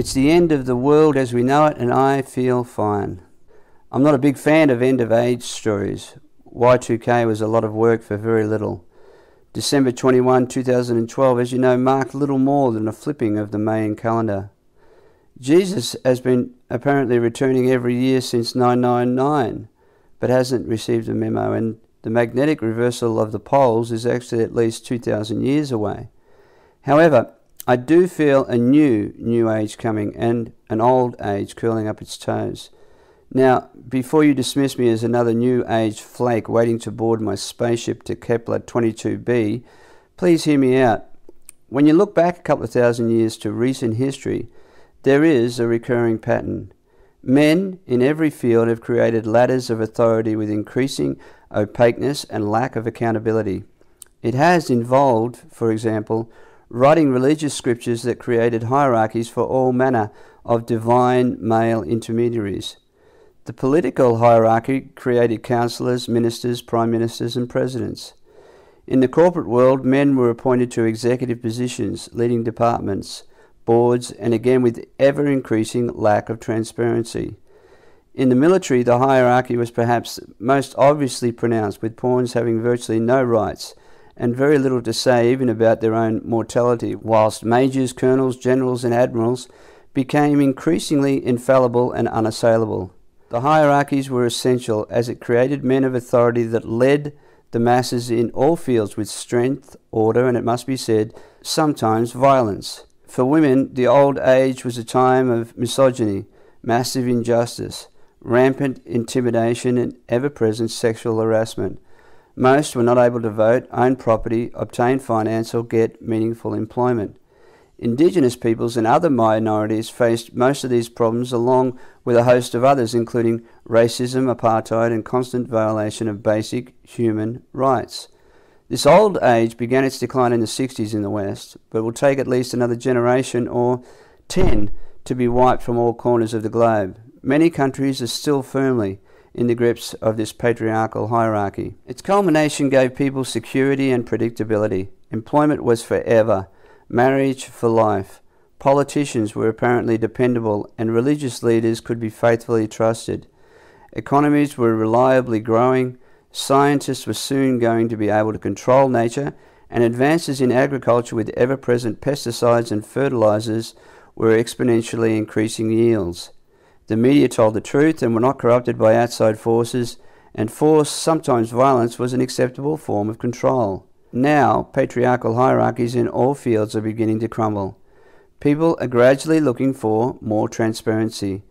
It's the end of the world as we know it, and I feel fine. I'm not a big fan of end-of-age stories. Y2K was a lot of work for very little. December 21, 2012, as you know, marked little more than a flipping of the Mayan calendar. Jesus has been apparently returning every year since 999, but hasn't received a memo, and the magnetic reversal of the poles is actually at least 2,000 years away. However, I do feel a new age coming and an old age curling up its toes. Now, before you dismiss me as another new age flake waiting to board my spaceship to Kepler 22b, please hear me out. When you look back a couple of thousand years to recent history, there is a recurring pattern. Men in every field have created ladders of authority with increasing opaqueness and lack of accountability. It has involved, for example, writing religious scriptures that created hierarchies for all manner of divine male intermediaries. The political hierarchy created councillors, ministers, prime ministers, and presidents. In the corporate world, men were appointed to executive positions, leading departments, boards, and again with ever-increasing lack of transparency. In the military, the hierarchy was perhaps most obviously pronounced, with pawns having virtually no rights and very little to say even about their own mortality, whilst majors, colonels, generals, and admirals became increasingly infallible and unassailable. The hierarchies were essential as it created men of authority that led the masses in all fields with strength, order, and it must be said, sometimes violence. For women, the old age was a time of misogyny, massive injustice, rampant intimidation, and ever-present sexual harassment. Most were not able to vote, own property, obtain finance, or get meaningful employment. Indigenous peoples and other minorities faced most of these problems along with a host of others, including racism, apartheid, and constant violation of basic human rights. This old age began its decline in the 60s in the West, but will take at least another generation or 10 to be wiped from all corners of the globe. Many countries are still firmly in the grips of this patriarchal hierarchy. Its culmination gave people security and predictability. Employment was forever. Marriage for life. Politicians were apparently dependable, and religious leaders could be faithfully trusted. Economies were reliably growing. Scientists were soon going to be able to control nature, and advances in agriculture with ever-present pesticides and fertilizers were exponentially increasing yields. The media told the truth and were not corrupted by outside forces, and force, sometimes violence, was an acceptable form of control. Now, patriarchal hierarchies in all fields are beginning to crumble. People are gradually looking for more transparency.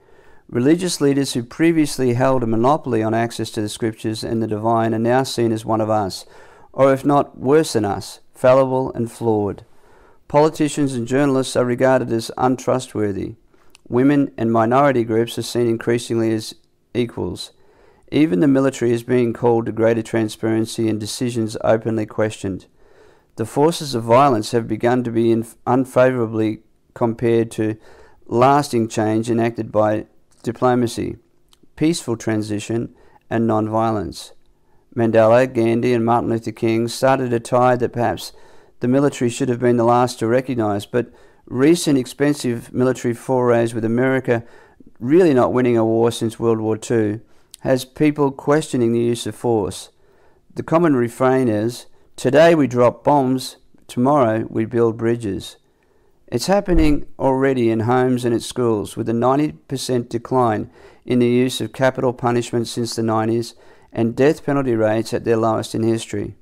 Religious leaders who previously held a monopoly on access to the scriptures and the divine are now seen as one of us, or if not worse than us, fallible and flawed. Politicians and journalists are regarded as untrustworthy. Women and minority groups are seen increasingly as equals. Even the military is being called to greater transparency and decisions openly questioned. The forces of violence have begun to be unfavourably compared to lasting change enacted by diplomacy, peaceful transition, and non-violence. Mandela, Gandhi, and Martin Luther King started a tide that perhaps the military should have been the last to recognise, but recent expensive military forays with America really not winning a war since World War II has people questioning the use of force. The common refrain is, today we drop bombs, tomorrow we build bridges. It's happening already in homes and at schools, with a 90% decline in the use of capital punishment since the 90s and death penalty rates at their lowest in history.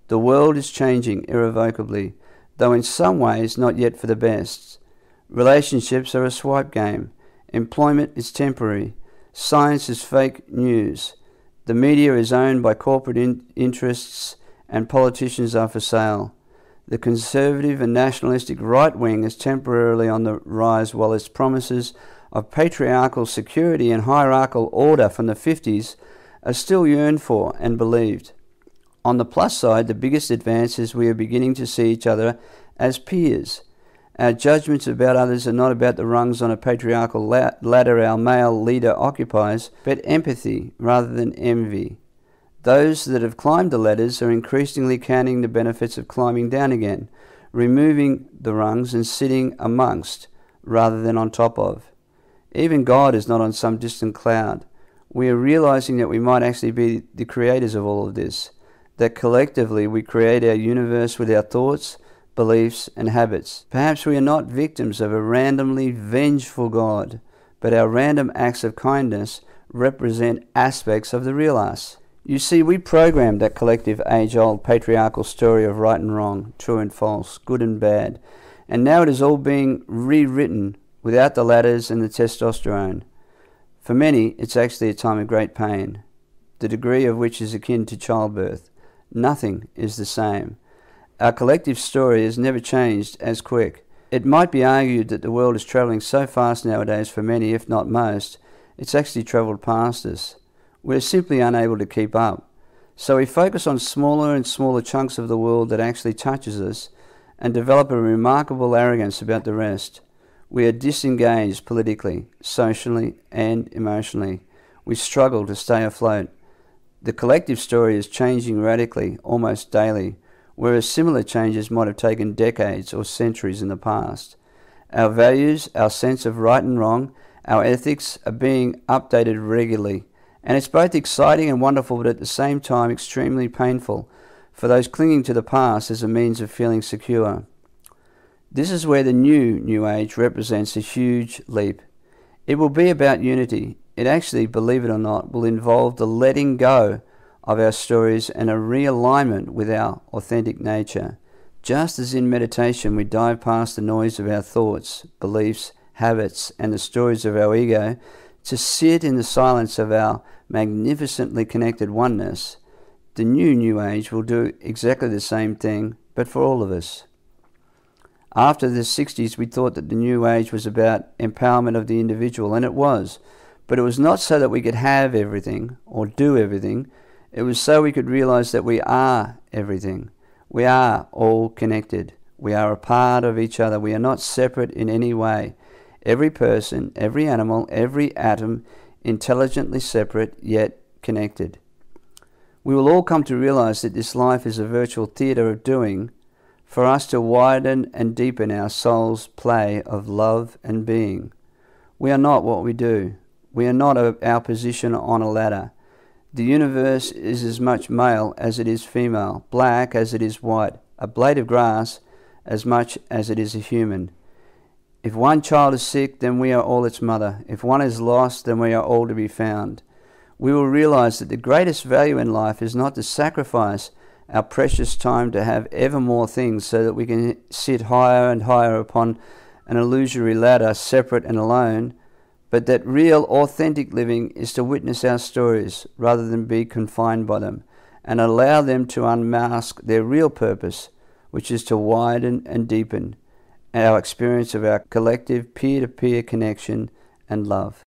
The world is changing irrevocably, though in some ways not yet for the best. Relationships are a swipe game. Employment is temporary. Science is fake news. The media is owned by corporate interests, and politicians are for sale. The conservative and nationalistic right wing is temporarily on the rise, while its promises of patriarchal security and hierarchical order from the 50s are still yearned for and believed. On the plus side, the biggest advance is we are beginning to see each other as peers. Our judgments about others are not about the rungs on a patriarchal ladder our male leader occupies, but empathy rather than envy. Those that have climbed the ladders are increasingly counting the benefits of climbing down again, removing the rungs and sitting amongst, rather than on top of. Even God is not on some distant cloud. We are realizing that we might actually be the creators of all of this, that collectively we create our universe with our thoughts, beliefs, and habits. Perhaps we are not victims of a randomly vengeful God, but our random acts of kindness represent aspects of the real us. You see, we programmed that collective age-old patriarchal story of right and wrong, true and false, good and bad, and now it is all being rewritten without the ladders and the testosterone. For many, it's actually a time of great pain, the degree of which is akin to childbirth. Nothing is the same. Our collective story has never changed as quick. It might be argued that the world is travelling so fast nowadays for many, if not most, it's actually travelled past us. We're simply unable to keep up. So we focus on smaller and smaller chunks of the world that actually touches us and develop a remarkable arrogance about the rest. We are disengaged politically, socially, and emotionally. We struggle to stay afloat. The collective story is changing radically, almost daily, whereas similar changes might have taken decades or centuries in the past. Our values, our sense of right and wrong, our ethics are being updated regularly, and it's both exciting and wonderful, but at the same time extremely painful for those clinging to the past as a means of feeling secure. This is where the New Age represents a huge leap. It will be about unity. It actually, believe it or not, will involve the letting go of our stories and a realignment with our authentic nature. Just as in meditation we dive past the noise of our thoughts, beliefs, habits, and the stories of our ego to sit in the silence of our magnificently connected oneness, the New Age will do exactly the same thing, but for all of us. After the 60s, we thought that the New Age was about empowerment of the individual, and it was. But it was not so that we could have everything or do everything. It was so we could realize that we are everything. We are all connected. We are a part of each other. We are not separate in any way. Every person, every animal, every atom, intelligently separate yet connected. We will all come to realize that this life is a virtual theater of doing, for us to widen and deepen our soul's play of love and being. We are not what we do. We are not our position on a ladder. The universe is as much male as it is female, black as it is white, a blade of grass as much as it is a human. If one child is sick, then we are all its mother. If one is lost, then we are all to be found. We will realize that the greatest value in life is not to sacrifice our precious time to have ever more things so that we can sit higher and higher upon an illusory ladder, separate and alone, but that real, authentic living is to witness our stories rather than be confined by them, and allow them to unmask their real purpose, which is to widen and deepen our experience of our collective peer-to-peer connection and love.